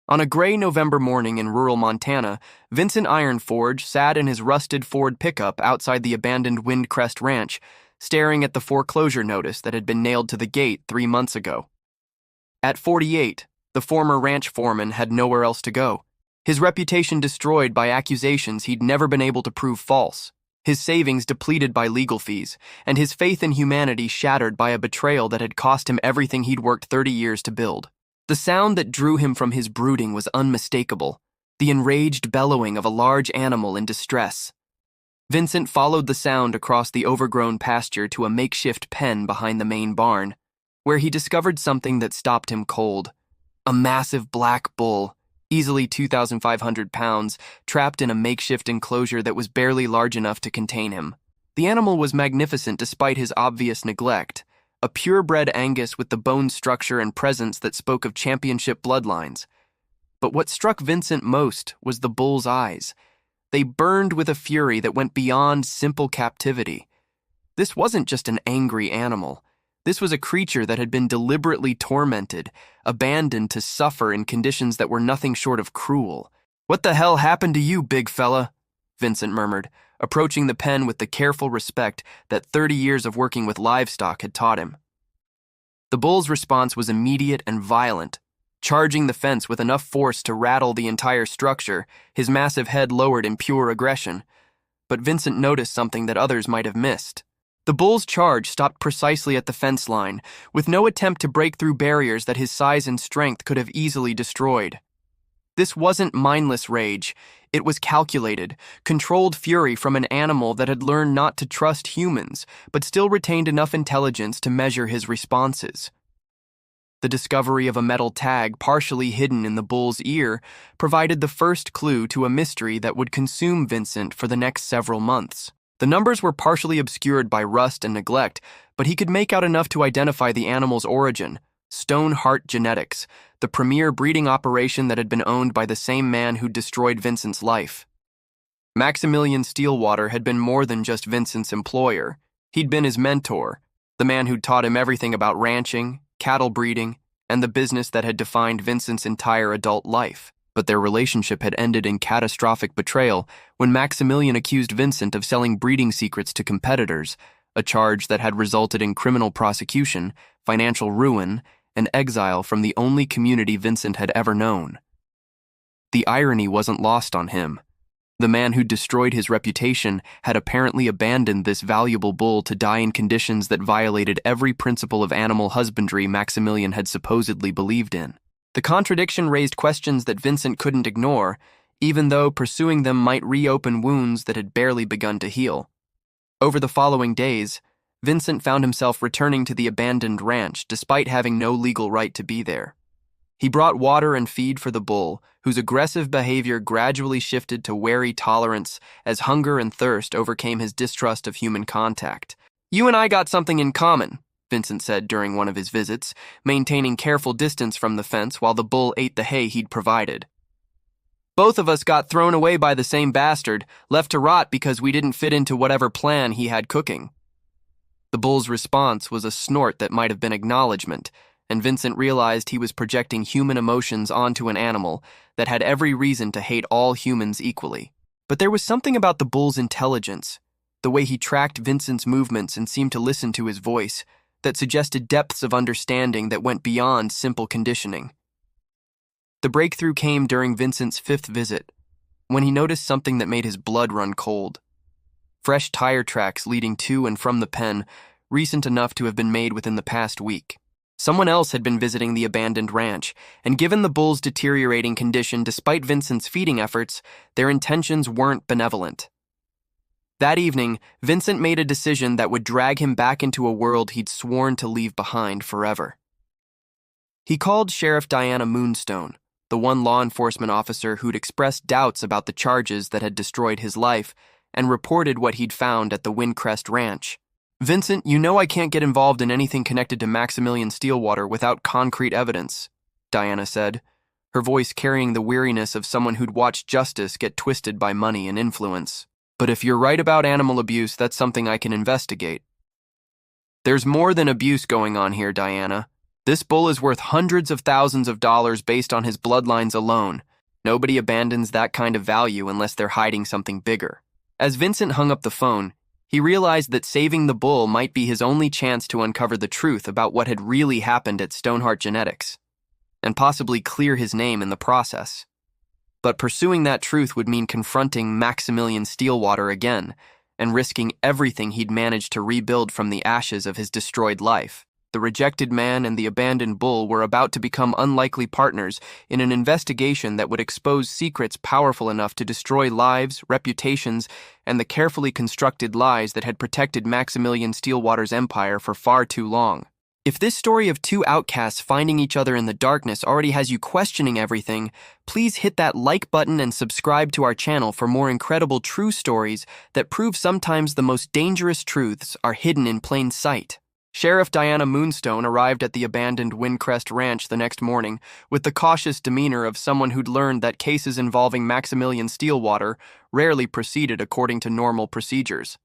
On a gray November morning in rural Montana, Vincent Ironforge sat in his rusted Ford pickup outside the abandoned Windcrest Ranch, staring at the foreclosure notice that had been nailed to the gate 3 months ago. At 48, the former ranch foreman had nowhere else to go. His reputation destroyed by accusations he'd never been able to prove false, his savings depleted by legal fees, and his faith in humanity shattered by a betrayal that had cost him everything he'd worked 30 years to build. The sound that drew him from his brooding was unmistakable, the enraged bellowing of a large animal in distress. Vincent followed the sound across the overgrown pasture to a makeshift pen behind the main barn, where he discovered something that stopped him cold. A massive black bull, easily 2,500 pounds, trapped in a makeshift enclosure that was barely large enough to contain him. The animal was magnificent despite his obvious neglect, a purebred Angus with the bone structure and presence that spoke of championship bloodlines. But what struck Vincent most was the bull's eyes. They burned with a fury that went beyond simple captivity. This wasn't just an angry animal. This was a creature that had been deliberately tormented, abandoned to suffer in conditions that were nothing short of cruel. "What the hell happened to you, big fella?" Vincent murmured, approaching the pen with the careful respect that 30 years of working with livestock had taught him. The bull's response was immediate and violent, charging the fence with enough force to rattle the entire structure, his massive head lowered in pure aggression. But Vincent noticed something that others might have missed. The bull's charge stopped precisely at the fence line, with no attempt to break through barriers that his size and strength could have easily destroyed. This wasn't mindless rage. It was calculated, controlled fury from an animal that had learned not to trust humans, but still retained enough intelligence to measure his responses. The discovery of a metal tag partially hidden in the bull's ear provided the first clue to a mystery that would consume Vincent for the next several months. The numbers were partially obscured by rust and neglect, but he could make out enough to identify the animal's origin: Stoneheart Genetics, the premier breeding operation that had been owned by the same man who destroyed Vincent's life. Maximilian Steelwater had been more than just Vincent's employer. He'd been his mentor, the man who'd taught him everything about ranching, cattle breeding, and the business that had defined Vincent's entire adult life. But their relationship had ended in catastrophic betrayal when Maximilian accused Vincent of selling breeding secrets to competitors, a charge that had resulted in criminal prosecution, financial ruin, and exile from the only community Vincent had ever known. The irony wasn't lost on him. The man who destroyed his reputation had apparently abandoned this valuable bull to die in conditions that violated every principle of animal husbandry Maximilian had supposedly believed in. The contradiction raised questions that Vincent couldn't ignore, even though pursuing them might reopen wounds that had barely begun to heal. Over the following days, Vincent found himself returning to the abandoned ranch despite having no legal right to be there. He brought water and feed for the bull, whose aggressive behavior gradually shifted to wary tolerance as hunger and thirst overcame his distrust of human contact. "You and I got something in common," Vincent said during one of his visits, maintaining careful distance from the fence while the bull ate the hay he'd provided. "Both of us got thrown away by the same bastard, left to rot because we didn't fit into whatever plan he had cooking." The bull's response was a snort that might have been acknowledgement, and Vincent realized he was projecting human emotions onto an animal that had every reason to hate all humans equally. But there was something about the bull's intelligence, the way he tracked Vincent's movements and seemed to listen to his voice, that suggested depths of understanding that went beyond simple conditioning. The breakthrough came during Vincent's 5th visit, when he noticed something that made his blood run cold. Fresh tire tracks leading to and from the pen, recent enough to have been made within the past week. Someone else had been visiting the abandoned ranch, and given the bull's deteriorating condition despite Vincent's feeding efforts, their intentions weren't benevolent. That evening, Vincent made a decision that would drag him back into a world he'd sworn to leave behind forever. He called Sheriff Diana Moonstone, the one law enforcement officer who'd expressed doubts about the charges that had destroyed his life, and reported what he'd found at the Windcrest Ranch. "Vincent, you know I can't get involved in anything connected to Maximilian Steelwater without concrete evidence," Diana said, her voice carrying the weariness of someone who'd watched justice get twisted by money and influence. "But if you're right about animal abuse, that's something I can investigate." "There's more than abuse going on here, Diana," This bull is worth hundreds of thousands of dollars based on his bloodlines alone. Nobody abandons that kind of value unless they're hiding something bigger. As Vincent hung up the phone, he realized that saving the bull might be his only chance to uncover the truth about what had really happened at Stoneheart Genetics, and possibly clear his name in the process. But pursuing that truth would mean confronting Maximilian Steelwater again, and risking everything he'd managed to rebuild from the ashes of his destroyed life. The rejected man and the abandoned bull were about to become unlikely partners in an investigation that would expose secrets powerful enough to destroy lives, reputations, and the carefully constructed lies that had protected Maximilian Steelwater's empire for far too long. If this story of two outcasts finding each other in the darkness already has you questioning everything, please hit that like button and subscribe to our channel for more incredible true stories that prove sometimes the most dangerous truths are hidden in plain sight. Sheriff Diana Moonstone arrived at the abandoned Windcrest Ranch the next morning with the cautious demeanor of someone who'd learned that cases involving Maximilian Steelwater rarely proceeded according to normal procedures.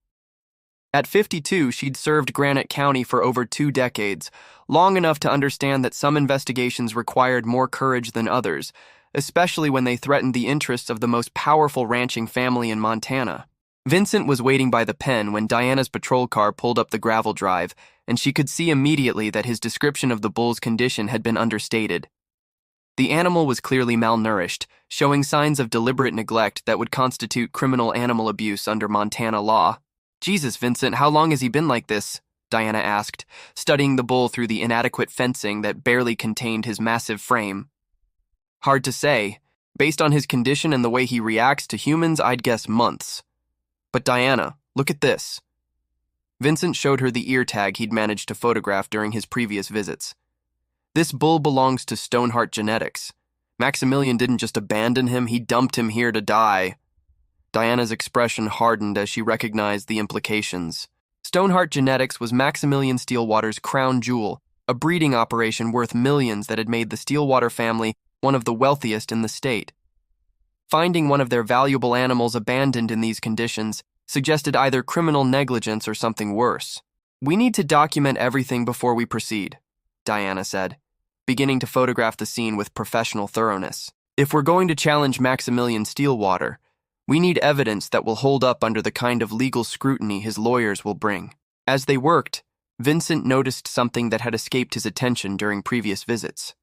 At 52, she'd served Granite County for over 2 decades, long enough to understand that some investigations required more courage than others, especially when they threatened the interests of the most powerful ranching family in Montana. Vincent was waiting by the pen when Diana's patrol car pulled up the gravel drive, and she could see immediately that his description of the bull's condition had been understated. The animal was clearly malnourished, showing signs of deliberate neglect that would constitute criminal animal abuse under Montana law. "Jesus, Vincent, how long has he been like this?" Diana asked, studying the bull through the inadequate fencing that barely contained his massive frame. "Hard to say. Based on his condition and the way he reacts to humans, I'd guess months. But Diana, look at this." Vincent showed her the ear tag he'd managed to photograph during his previous visits. "This bull belongs to Stoneheart Genetics. Maximilian didn't just abandon him, he dumped him here to die." Diana's expression hardened as she recognized the implications. Stoneheart Genetics was Maximilian Steelwater's crown jewel, a breeding operation worth millions that had made the Steelwater family one of the wealthiest in the state. Finding one of their valuable animals abandoned in these conditions suggested either criminal negligence or something worse. "We need to document everything before we proceed," Diana said, beginning to photograph the scene with professional thoroughness. "If we're going to challenge Maximilian Steelwater, we need evidence that will hold up under the kind of legal scrutiny his lawyers will bring." As they worked, Vincent noticed something that had escaped his attention during previous visits.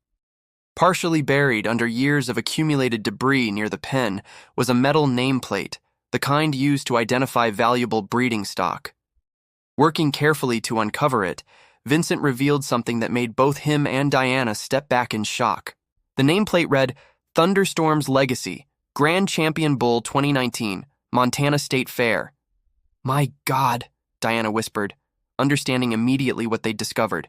Partially buried under years of accumulated debris near the pen was a metal nameplate, the kind used to identify valuable breeding stock. Working carefully to uncover it, Vincent revealed something that made both him and Diana step back in shock. The nameplate read, "Thunderstorm's Legacy, Grand Champion Bull 2019, Montana State Fair." "My God," Diana whispered, understanding immediately what they'd discovered.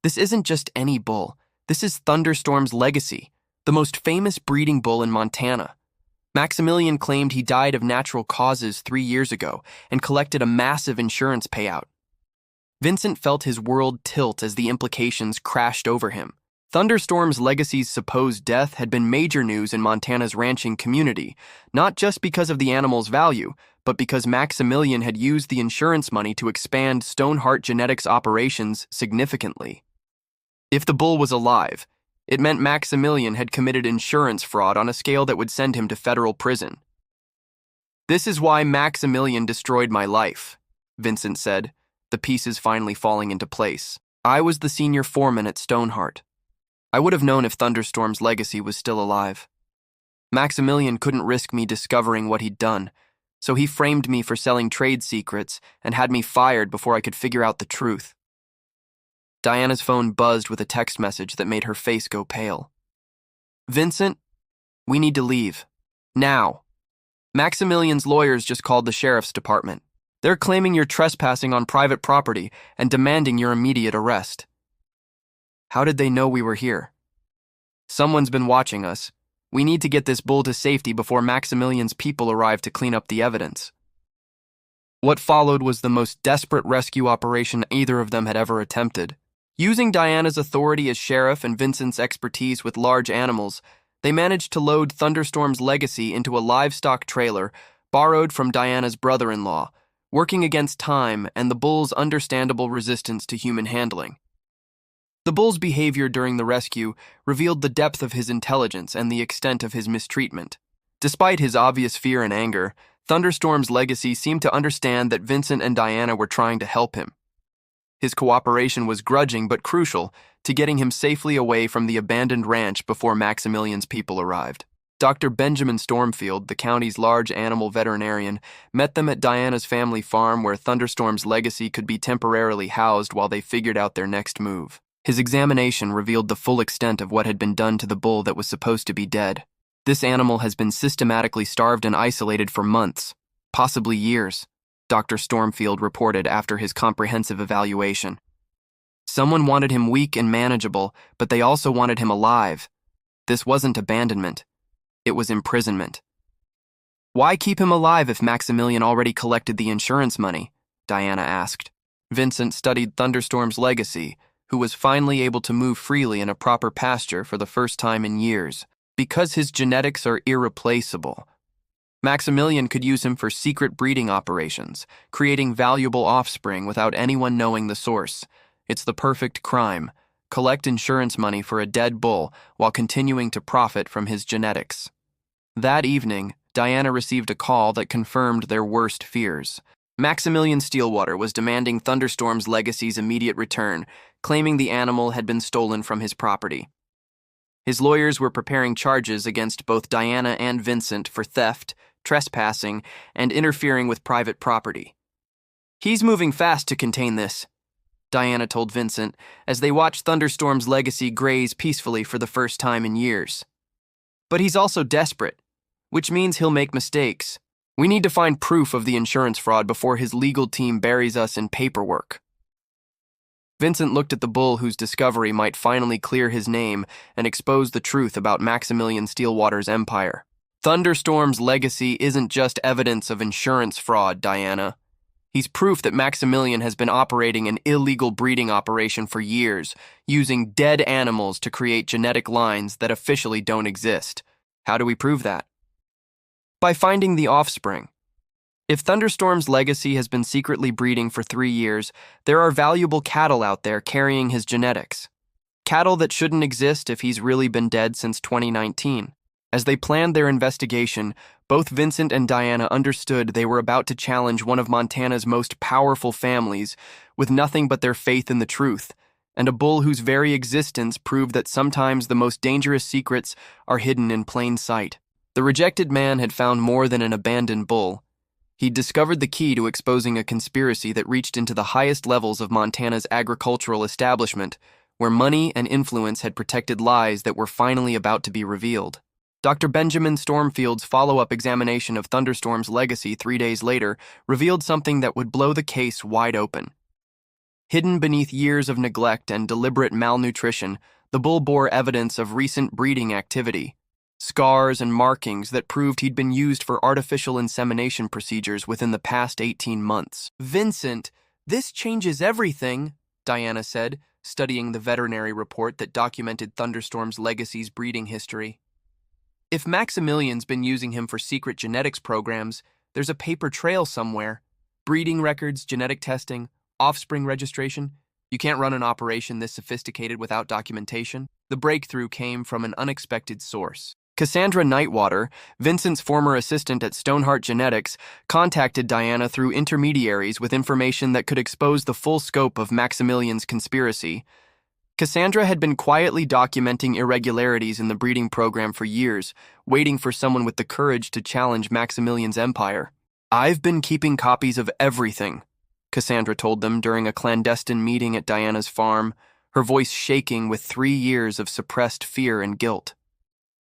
"This isn't just any bull. This is Thunderstorm's Legacy, the most famous breeding bull in Montana. Maximilian claimed he died of natural causes 3 years ago and collected a massive insurance payout." Vincent felt his world tilt as the implications crashed over him. Thunderstorm's Legacy's supposed death had been major news in Montana's ranching community, not just because of the animal's value, but because Maximilian had used the insurance money to expand Stoneheart Genetics operations significantly. If the bull was alive, it meant Maximilian had committed insurance fraud on a scale that would send him to federal prison. "This is why Maximilian destroyed my life," Vincent said, the pieces finally falling into place. "I was the senior foreman at Stoneheart. I would have known if Thunderstorm's Legacy was still alive. Maximilian couldn't risk me discovering what he'd done, so he framed me for selling trade secrets and had me fired before I could figure out the truth." Diana's phone buzzed with a text message that made her face go pale. "Vincent, we need to leave. Now. Maximilian's lawyers just called the sheriff's department. They're claiming you're trespassing on private property and demanding your immediate arrest." "How did they know we were here?" "Someone's been watching us. We need to get this bull to safety before Maximilian's people arrive to clean up the evidence." What followed was the most desperate rescue operation either of them had ever attempted. Using Diana's authority as sheriff and Vincent's expertise with large animals, they managed to load Thunderstorm's Legacy into a livestock trailer borrowed from Diana's brother-in-law, working against time and the bull's understandable resistance to human handling. The bull's behavior during the rescue revealed the depth of his intelligence and the extent of his mistreatment. Despite his obvious fear and anger, Thunderstorm's legacy seemed to understand that Vincent and Diana were trying to help him. His cooperation was grudging but crucial to getting him safely away from the abandoned ranch before Maximilian's people arrived. Dr. Benjamin Stormfield, the county's large animal veterinarian, met them at Diana's family farm where Thunderstorm's legacy could be temporarily housed while they figured out their next move. His examination revealed the full extent of what had been done to the bull that was supposed to be dead. This animal has been systematically starved and isolated for months, possibly years, Dr. Stormfield reported after his comprehensive evaluation. Someone wanted him weak and manageable, but they also wanted him alive. This wasn't abandonment. It was imprisonment. Why keep him alive if Maximilian already collected the insurance money? Diana asked. Vincent studied Thunderstorm's legacy, who was finally able to move freely in a proper pasture for the first time in years. Because his genetics are irreplaceable, Maximilian could use him for secret breeding operations, creating valuable offspring without anyone knowing the source. It's the perfect crime. Collect insurance money for a dead bull while continuing to profit from his genetics. That evening, Diana received a call that confirmed their worst fears. Maximilian Steelwater was demanding Thunderstorm's legacy's immediate return, claiming the animal had been stolen from his property. His lawyers were preparing charges against both Diana and Vincent for theft, trespassing, and interfering with private property. He's moving fast to contain this, Diana told Vincent as they watched Thunderstorm's legacy graze peacefully for the first time in years. But he's also desperate, which means he'll make mistakes. We need to find proof of the insurance fraud before his legal team buries us in paperwork. Vincent looked at the bull whose discovery might finally clear his name and expose the truth about Maximilian Steelwater's empire. Thunderstorm's legacy isn't just evidence of insurance fraud, Diana. He's proof that Maximilian has been operating an illegal breeding operation for years, using dead animals to create genetic lines that officially don't exist. How do we prove that? By finding the offspring. If Thunderstorm's legacy has been secretly breeding for 3 years, there are valuable cattle out there carrying his genetics. Cattle that shouldn't exist if he's really been dead since 2019. As they planned their investigation, both Vincent and Diana understood they were about to challenge one of Montana's most powerful families with nothing but their faith in the truth, and a bull whose very existence proved that sometimes the most dangerous secrets are hidden in plain sight. The rejected man had found more than an abandoned bull. He'd discovered the key to exposing a conspiracy that reached into the highest levels of Montana's agricultural establishment, where money and influence had protected lies that were finally about to be revealed. Dr. Benjamin Stormfield's follow-up examination of Thunderstorm's legacy 3 days later revealed something that would blow the case wide open. Hidden beneath years of neglect and deliberate malnutrition, the bull bore evidence of recent breeding activity. Scars and markings that proved he'd been used for artificial insemination procedures within the past 18 months. Vincent, this changes everything, Diana said, studying the veterinary report that documented Thunderstorm's legacy's breeding history. If Maximilian's been using him for secret genetics programs, there's a paper trail somewhere. Breeding records, genetic testing, offspring registration. You can't run an operation this sophisticated without documentation. The breakthrough came from an unexpected source. Cassandra Nightwater, Vincent's former assistant at Stoneheart Genetics, contacted Diana through intermediaries with information that could expose the full scope of Maximilian's conspiracy. Cassandra had been quietly documenting irregularities in the breeding program for years, waiting for someone with the courage to challenge Maximilian's empire. "I've been keeping copies of everything," Cassandra told them during a clandestine meeting at Diana's farm, her voice shaking with 3 years of suppressed fear and guilt.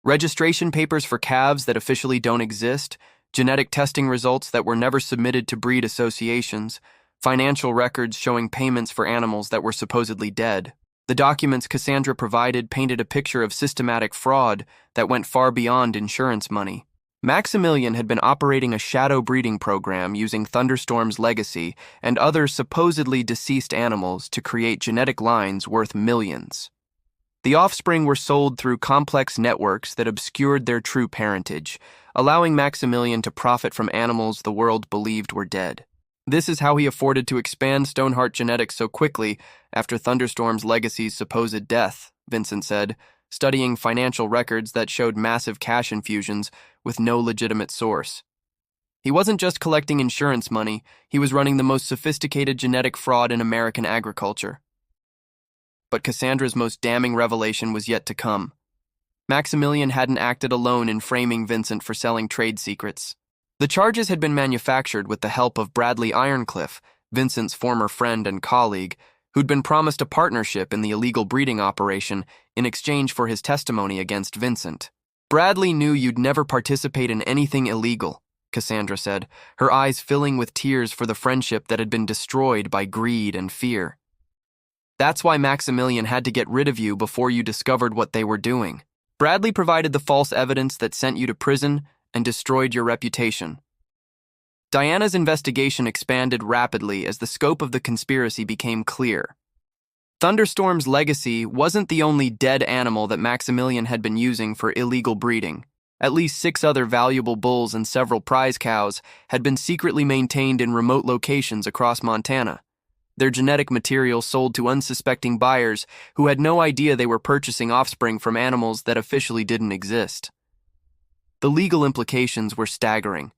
Registration papers for calves that officially don't exist, genetic testing results that were never submitted to breed associations, financial records showing payments for animals that were supposedly dead. The documents Cassandra provided painted a picture of systematic fraud that went far beyond insurance money. Maximilian had been operating a shadow breeding program using Thunderstorm's legacy and other supposedly deceased animals to create genetic lines worth millions. The offspring were sold through complex networks that obscured their true parentage, allowing Maximilian to profit from animals the world believed were dead. This is how he afforded to expand Stoneheart genetics so quickly after Thunderstorm's legacy's supposed death, Vincent said, studying financial records that showed massive cash infusions with no legitimate source. He wasn't just collecting insurance money, he was running the most sophisticated genetic fraud in American agriculture. But Cassandra's most damning revelation was yet to come. Maximilian hadn't acted alone in framing Vincent for selling trade secrets. The charges had been manufactured with the help of Bradley Ironcliffe, Vincent's former friend and colleague, who'd been promised a partnership in the illegal breeding operation in exchange for his testimony against Vincent. "Bradley knew you'd never participate in anything illegal," Cassandra said, her eyes filling with tears for the friendship that had been destroyed by greed and fear. "That's why Maximilian had to get rid of you before you discovered what they were doing. Bradley provided the false evidence that sent you to prison and destroyed your reputation." Diana's investigation expanded rapidly as the scope of the conspiracy became clear. Thunderstorm's legacy wasn't the only dead animal that Maximilian had been using for illegal breeding. At least 6 other valuable bulls and several prize cows had been secretly maintained in remote locations across Montana. Their genetic material sold to unsuspecting buyers who had no idea they were purchasing offspring from animals that officially didn't exist. The legal implications were staggering.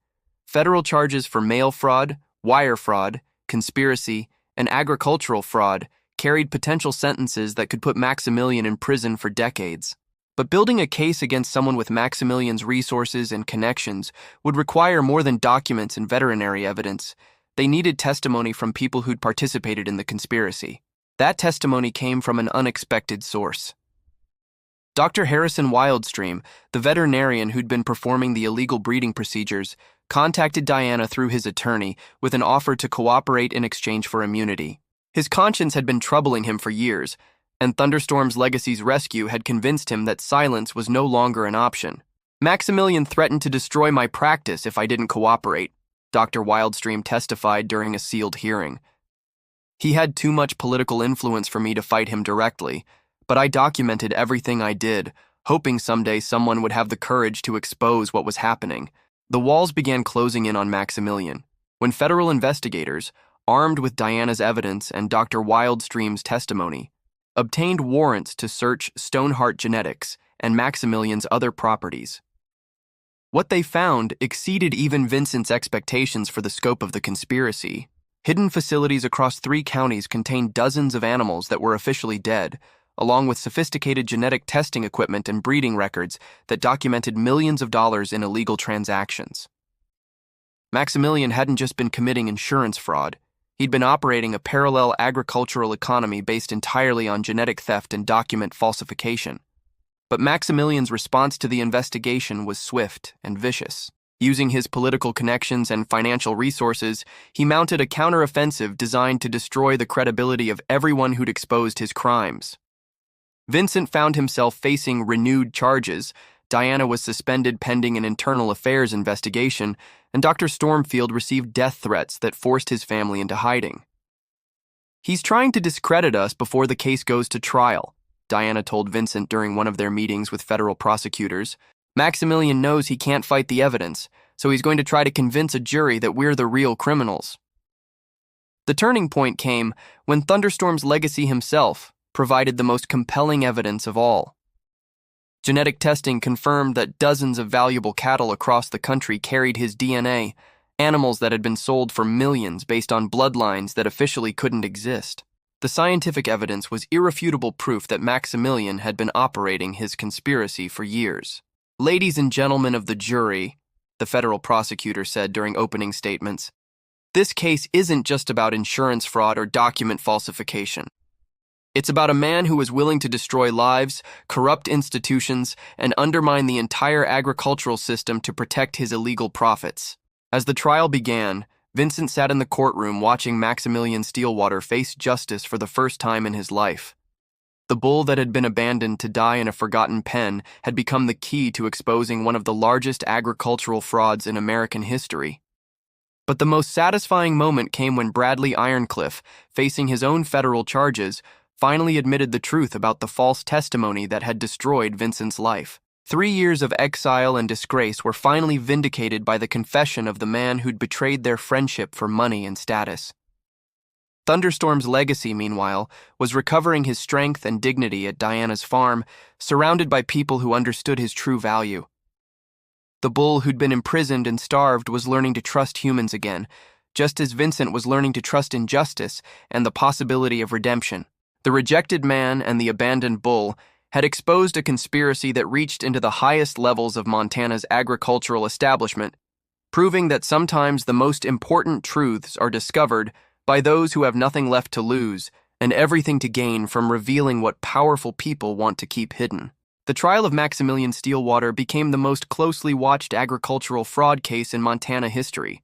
Federal charges for mail fraud, wire fraud, conspiracy, and agricultural fraud carried potential sentences that could put Maximilian in prison for decades. But building a case against someone with Maximilian's resources and connections would require more than documents and veterinary evidence. They needed testimony from people who'd participated in the conspiracy. That testimony came from an unexpected source. Dr. Harrison Wildstream, the veterinarian who'd been performing the illegal breeding procedures, contacted Diana through his attorney with an offer to cooperate in exchange for immunity. His conscience had been troubling him for years, and Thunderstorm's legacy's rescue had convinced him that silence was no longer an option. "Maximilian threatened to destroy my practice if I didn't cooperate," Dr. Wildstream testified during a sealed hearing. "He had too much political influence for me to fight him directly, but I documented everything I did, hoping someday someone would have the courage to expose what was happening." The walls began closing in on Maximilian when federal investigators, armed with Diana's evidence and Dr. Wildstream's testimony, obtained warrants to search Stoneheart Genetics and Maximilian's other properties. What they found exceeded even Vincent's expectations for the scope of the conspiracy. Hidden facilities across 3 counties contained dozens of animals that were officially dead, along with sophisticated genetic testing equipment and breeding records that documented millions of dollars in illegal transactions. Maximilian hadn't just been committing insurance fraud. He'd been operating a parallel agricultural economy based entirely on genetic theft and document falsification. But Maximilian's response to the investigation was swift and vicious. Using his political connections and financial resources, he mounted a counteroffensive designed to destroy the credibility of everyone who'd exposed his crimes. Vincent found himself facing renewed charges. Diana was suspended pending an internal affairs investigation, and Dr. Stormfield received death threats that forced his family into hiding. "He's trying to discredit us before the case goes to trial," Diana told Vincent during one of their meetings with federal prosecutors. "Maximilian knows he can't fight the evidence, so he's going to try to convince a jury that we're the real criminals." The turning point came when Thunderstorm's legacy himself provided the most compelling evidence of all. Genetic testing confirmed that dozens of valuable cattle across the country carried his DNA, animals that had been sold for millions based on bloodlines that officially couldn't exist. The scientific evidence was irrefutable proof that Maximilian had been operating his conspiracy for years. "Ladies and gentlemen of the jury," the federal prosecutor said during opening statements, "this case isn't just about insurance fraud or document falsification. It's about a man who was willing to destroy lives, corrupt institutions, and undermine the entire agricultural system to protect his illegal profits." As the trial began, Vincent sat in the courtroom watching Maximilian Steelwater face justice for the first time in his life. The bull that had been abandoned to die in a forgotten pen had become the key to exposing one of the largest agricultural frauds in American history. But the most satisfying moment came when Bradley Ironcliffe, facing his own federal charges, finally admitted the truth about the false testimony that had destroyed Vincent's life. 3 years of exile and disgrace were finally vindicated by the confession of the man who'd betrayed their friendship for money and status. Thunderstorm's legacy, meanwhile, was recovering his strength and dignity at Diana's farm, surrounded by people who understood his true value. The bull who'd been imprisoned and starved was learning to trust humans again, just as Vincent was learning to trust in justice and the possibility of redemption. The rejected man and the abandoned bull had exposed a conspiracy that reached into the highest levels of Montana's agricultural establishment, proving that sometimes the most important truths are discovered by those who have nothing left to lose and everything to gain from revealing what powerful people want to keep hidden. The trial of Maximilian Steelwater became the most closely watched agricultural fraud case in Montana history,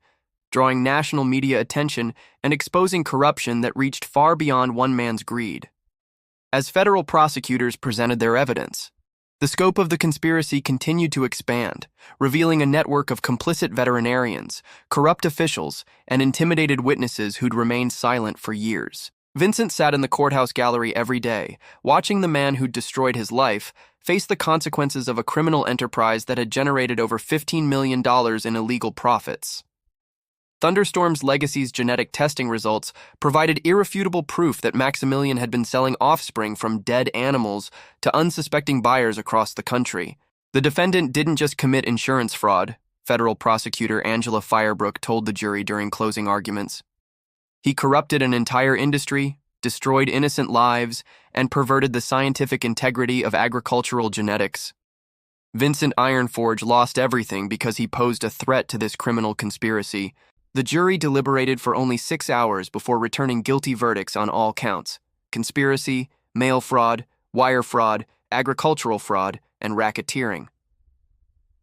drawing national media attention and exposing corruption that reached far beyond one man's greed. As federal prosecutors presented their evidence, the scope of the conspiracy continued to expand, revealing a network of complicit veterinarians, corrupt officials, and intimidated witnesses who'd remained silent for years. Vincent sat in the courthouse gallery every day, watching the man who'd destroyed his life face the consequences of a criminal enterprise that had generated over $15 million in illegal profits. Thunderstorm's legacy's genetic testing results provided irrefutable proof that Maximilian had been selling offspring from dead animals to unsuspecting buyers across the country. The defendant didn't just commit insurance fraud, federal prosecutor Angela Firebrook told the jury during closing arguments. He corrupted an entire industry, destroyed innocent lives, and perverted the scientific integrity of agricultural genetics. Vincent Ironforge lost everything because he posed a threat to this criminal conspiracy. The jury deliberated for only 6 hours before returning guilty verdicts on all counts: conspiracy, mail fraud, wire fraud, agricultural fraud, and racketeering.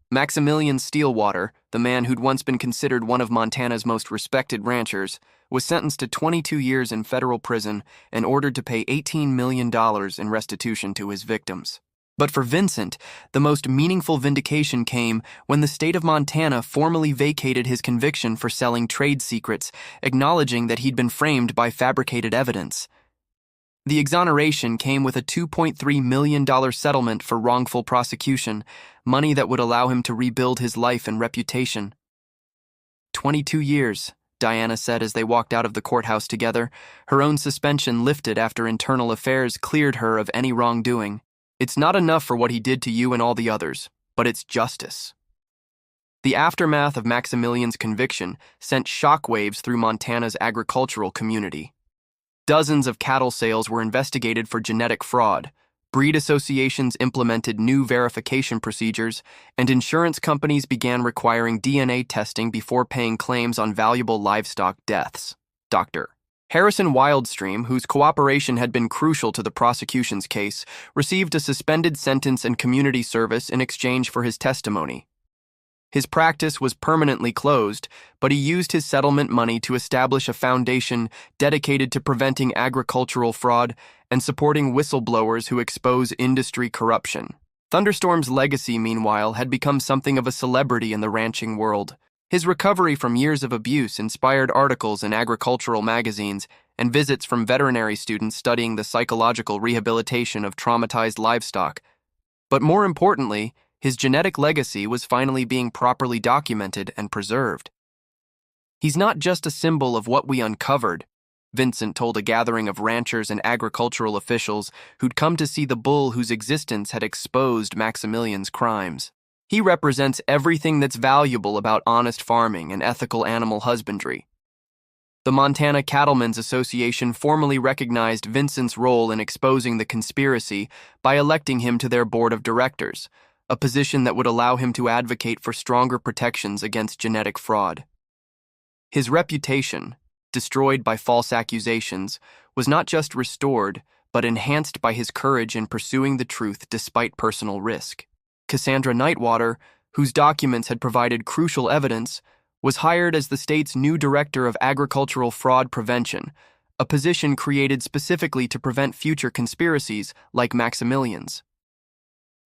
Maximilian Steelwater, the man who'd once been considered one of Montana's most respected ranchers, was sentenced to 22 years in federal prison and ordered to pay $18 million in restitution to his victims. But for Vincent, the most meaningful vindication came when the state of Montana formally vacated his conviction for selling trade secrets, acknowledging that he'd been framed by fabricated evidence. The exoneration came with a $2.3 million settlement for wrongful prosecution, money that would allow him to rebuild his life and reputation. 22 years, Diana said as they walked out of the courthouse together, her own suspension lifted after internal affairs cleared her of any wrongdoing. It's not enough for what he did to you and all the others, but it's justice. The aftermath of Maximilian's conviction sent shockwaves through Montana's agricultural community. Dozens of cattle sales were investigated for genetic fraud, breed associations implemented new verification procedures, and insurance companies began requiring DNA testing before paying claims on valuable livestock deaths. Dr. Harrison Wildstream, whose cooperation had been crucial to the prosecution's case, received a suspended sentence and community service in exchange for his testimony. His practice was permanently closed, but he used his settlement money to establish a foundation dedicated to preventing agricultural fraud and supporting whistleblowers who expose industry corruption. Thunderstorm's legacy, meanwhile, had become something of a celebrity in the ranching world. His recovery from years of abuse inspired articles in agricultural magazines and visits from veterinary students studying the psychological rehabilitation of traumatized livestock. But more importantly, his genetic legacy was finally being properly documented and preserved. He's not just a symbol of what we uncovered, Vincent told a gathering of ranchers and agricultural officials who'd come to see the bull whose existence had exposed Maximilian's crimes. He represents everything that's valuable about honest farming and ethical animal husbandry. The Montana Cattlemen's Association formally recognized Vincent's role in exposing the conspiracy by electing him to their board of directors, a position that would allow him to advocate for stronger protections against genetic fraud. His reputation, destroyed by false accusations, was not just restored, but enhanced by his courage in pursuing the truth despite personal risk. Cassandra Nightwater, whose documents had provided crucial evidence, was hired as the state's new director of agricultural fraud prevention, a position created specifically to prevent future conspiracies like Maximilian's.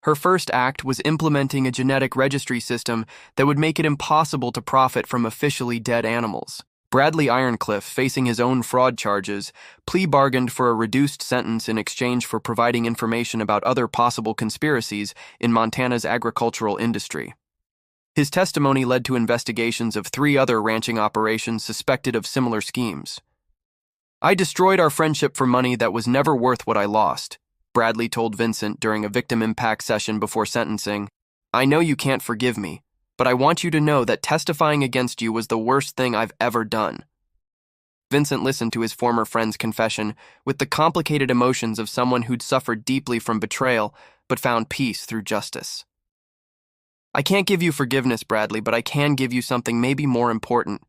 Her first act was implementing a genetic registry system that would make it impossible to profit from officially dead animals. Bradley Ironcliffe, facing his own fraud charges, plea bargained for a reduced sentence in exchange for providing information about other possible conspiracies in Montana's agricultural industry. His testimony led to investigations of 3 other ranching operations suspected of similar schemes. "I destroyed our friendship for money that was never worth what I lost," Bradley told Vincent during a victim impact session before sentencing. "I know you can't forgive me, but I want you to know that testifying against you was the worst thing I've ever done." Vincent listened to his former friend's confession with the complicated emotions of someone who'd suffered deeply from betrayal but found peace through justice. "I can't give you forgiveness, Bradley, but I can give you something maybe more important.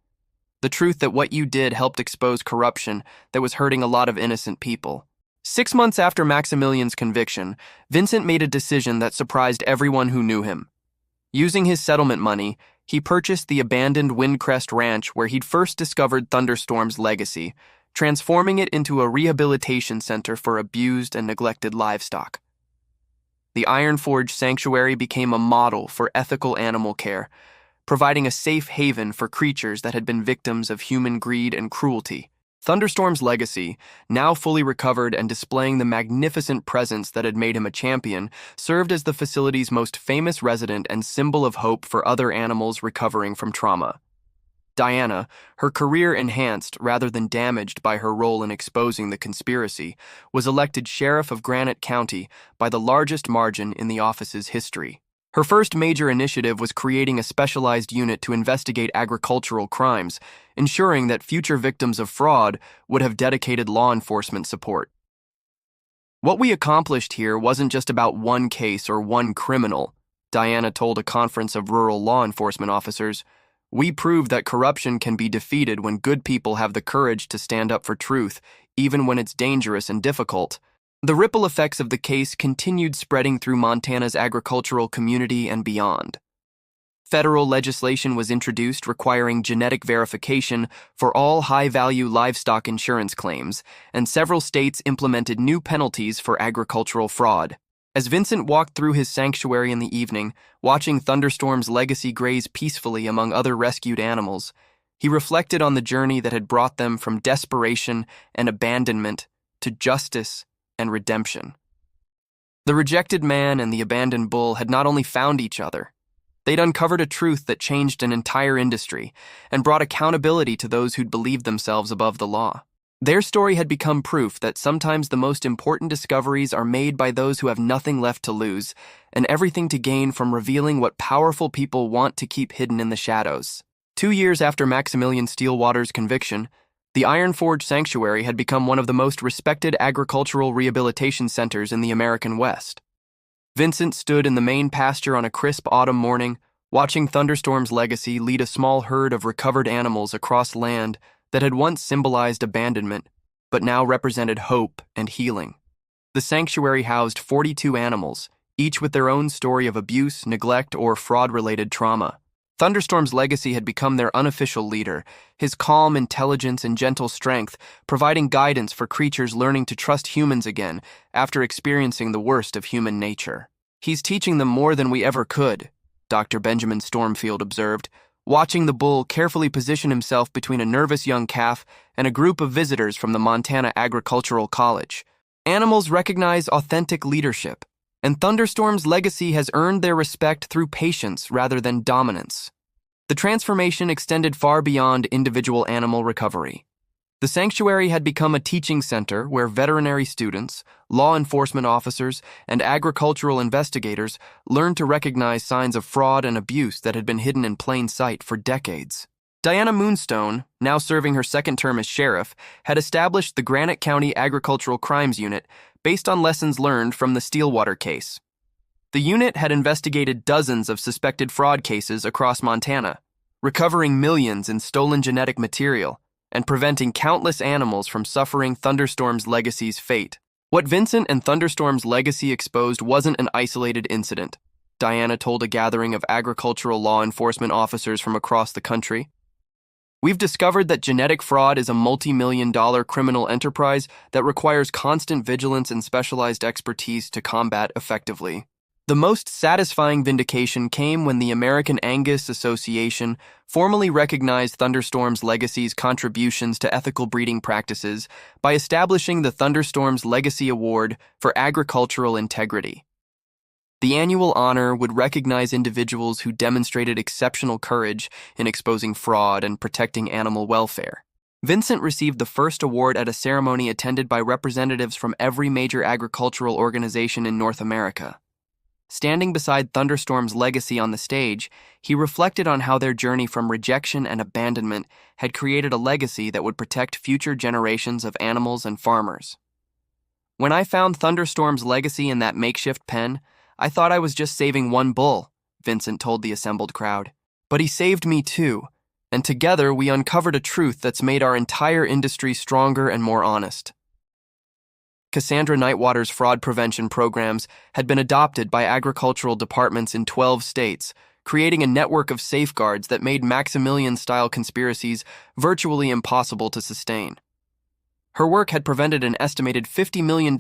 The truth that what you did helped expose corruption that was hurting a lot of innocent people." 6 months after Maximilian's conviction, Vincent made a decision that surprised everyone who knew him. Using his settlement money, he purchased the abandoned Windcrest Ranch where he'd first discovered Thunderstorm's legacy, transforming it into a rehabilitation center for abused and neglected livestock. The Ironforge sanctuary became a model for ethical animal care, providing a safe haven for creatures that had been victims of human greed and cruelty. Thunderstorm's legacy, now fully recovered and displaying the magnificent presence that had made him a champion, served as the facility's most famous resident and symbol of hope for other animals recovering from trauma. Diana, her career enhanced rather than damaged by her role in exposing the conspiracy, was elected sheriff of Granite County by the largest margin in the office's history. Her first major initiative was creating a specialized unit to investigate agricultural crimes, ensuring that future victims of fraud would have dedicated law enforcement support. "What we accomplished here wasn't just about one case or one criminal," Diana told a conference of rural law enforcement officers. "We proved that corruption can be defeated when good people have the courage to stand up for truth, even when it's dangerous and difficult." The ripple effects of the case continued spreading through Montana's agricultural community and beyond. Federal legislation was introduced requiring genetic verification for all high-value livestock insurance claims, and several states implemented new penalties for agricultural fraud. As Vincent walked through his sanctuary in the evening, watching Thunderstorm's legacy graze peacefully among other rescued animals, he reflected on the journey that had brought them from desperation and abandonment to justice and redemption. The rejected man and the abandoned bull had not only found each other, they'd uncovered a truth that changed an entire industry and brought accountability to those who'd believed themselves above the law. Their story had become proof that sometimes the most important discoveries are made by those who have nothing left to lose and everything to gain from revealing what powerful people want to keep hidden in the shadows. 2 years after Maximilian Steelwater's conviction, the Ironforge Sanctuary had become one of the most respected agricultural rehabilitation centers in the American West. Vincent stood in the main pasture on a crisp autumn morning, watching Thunderstorm's legacy lead a small herd of recovered animals across land that had once symbolized abandonment, but now represented hope and healing. The sanctuary housed 42 animals, each with their own story of abuse, neglect, or fraud-related trauma. Thunderstorm's legacy had become their unofficial leader, his calm intelligence and gentle strength providing guidance for creatures learning to trust humans again after experiencing the worst of human nature. "He's teaching them more than we ever could," Dr. Benjamin Stormfield observed, watching the bull carefully position himself between a nervous young calf and a group of visitors from the Montana Agricultural College. "Animals recognize authentic leadership, and Thunderstorm's legacy has earned their respect through patience rather than dominance." The transformation extended far beyond individual animal recovery. The sanctuary had become a teaching center where veterinary students, law enforcement officers, and agricultural investigators learned to recognize signs of fraud and abuse that had been hidden in plain sight for decades. Diana Moonstone, now serving her second term as sheriff, had established the Granite County Agricultural Crimes Unit based on lessons learned from the Steelwater case. The unit had investigated dozens of suspected fraud cases across Montana, recovering millions in stolen genetic material and preventing countless animals from suffering Thunderstorm's legacy's fate. What Vincent and Thunderstorm's legacy exposed wasn't an isolated incident, Diana told a gathering of agricultural law enforcement officers from across the country. "We've discovered that genetic fraud is a multi-million-dollar criminal enterprise that requires constant vigilance and specialized expertise to combat effectively. The most satisfying vindication came when the American Angus Association formally recognized Thunderstorm's legacy's contributions to ethical breeding practices by establishing the Thunderstorm's Legacy Award for Agricultural Integrity. The annual honor would recognize individuals who demonstrated exceptional courage in exposing fraud and protecting animal welfare. Vincent received the first award at a ceremony attended by representatives from every major agricultural organization in North America. Standing beside Thunderstorm's legacy on the stage, he reflected on how their journey from rejection and abandonment had created a legacy that would protect future generations of animals and farmers. When I found Thunderstorm's legacy in that makeshift pen, I thought I was just saving one bull, Vincent told the assembled crowd. But he saved me too, and together we uncovered a truth that's made our entire industry stronger and more honest. Cassandra Nightwater's fraud prevention programs had been adopted by agricultural departments in 12 states, creating a network of safeguards that made Maximilian-style conspiracies virtually impossible to sustain. Her work had prevented an estimated $50 million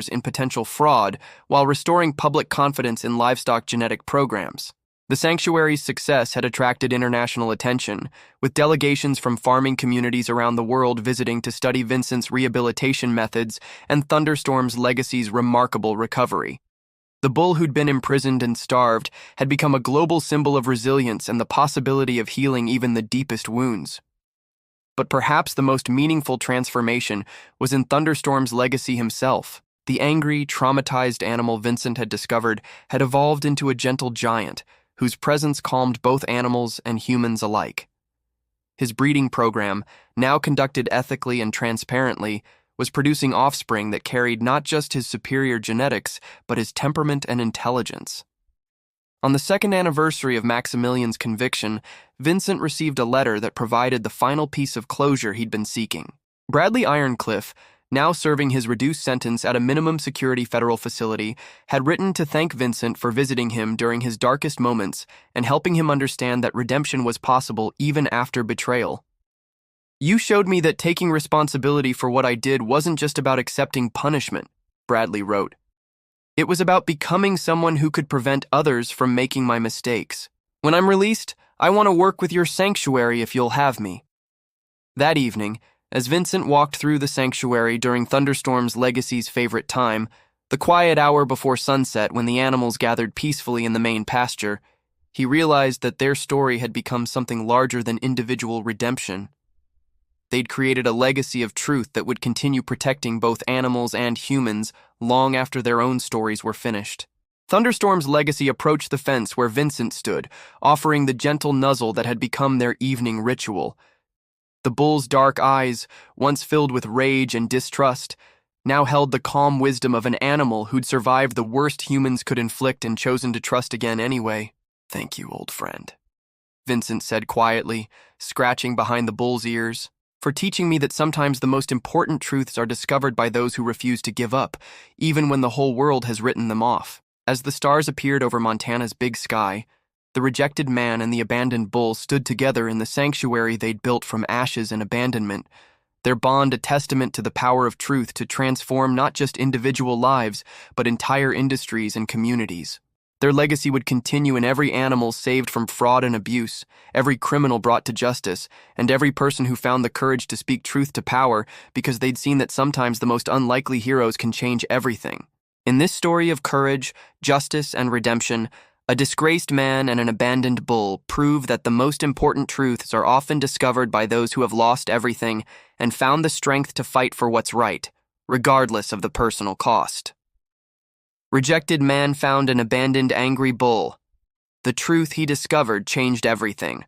in potential fraud while restoring public confidence in livestock genetic programs. The sanctuary's success had attracted international attention, with delegations from farming communities around the world visiting to study Vincent's rehabilitation methods and Thunderstorm's legacy's remarkable recovery. The bull who'd been imprisoned and starved had become a global symbol of resilience and the possibility of healing even the deepest wounds. But perhaps the most meaningful transformation was in Thunderstorm's legacy himself. The angry, traumatized animal Vincent had discovered had evolved into a gentle giant, whose presence calmed both animals and humans alike. His breeding program, now conducted ethically and transparently, was producing offspring that carried not just his superior genetics, but his temperament and intelligence. On the second anniversary of Maximilian's conviction, Vincent received a letter that provided the final piece of closure he'd been seeking. Bradley Ironcliffe, now serving his reduced sentence at a minimum security federal facility, had written to thank Vincent for visiting him during his darkest moments and helping him understand that redemption was possible even after betrayal. "You showed me that taking responsibility for what I did wasn't just about accepting punishment," Bradley wrote. "It was about becoming someone who could prevent others from making my mistakes. When I'm released, I want to work with your sanctuary if you'll have me." That evening, as Vincent walked through the sanctuary during Thunderstorm's legacy's favorite time, the quiet hour before sunset when the animals gathered peacefully in the main pasture, he realized that their story had become something larger than individual redemption. They'd created a legacy of truth that would continue protecting both animals and humans long after their own stories were finished. Thunderstorm's legacy approached the fence where Vincent stood, offering the gentle nuzzle that had become their evening ritual. The bull's dark eyes, once filled with rage and distrust, now held the calm wisdom of an animal who'd survived the worst humans could inflict and chosen to trust again anyway. "Thank you, old friend," Vincent said quietly, scratching behind the bull's ears, "for teaching me that sometimes the most important truths are discovered by those who refuse to give up, even when the whole world has written them off." As the stars appeared over Montana's big sky, the rejected man and the abandoned bull stood together in the sanctuary they'd built from ashes and abandonment, their bond a testament to the power of truth to transform not just individual lives, but entire industries and communities. Their legacy would continue in every animal saved from fraud and abuse, every criminal brought to justice, and every person who found the courage to speak truth to power because they'd seen that sometimes the most unlikely heroes can change everything. In this story of courage, justice, and redemption, a disgraced man and an abandoned bull prove that the most important truths are often discovered by those who have lost everything and found the strength to fight for what's right, regardless of the personal cost. Rejected man found an abandoned angry bull. The truth he discovered changed everything.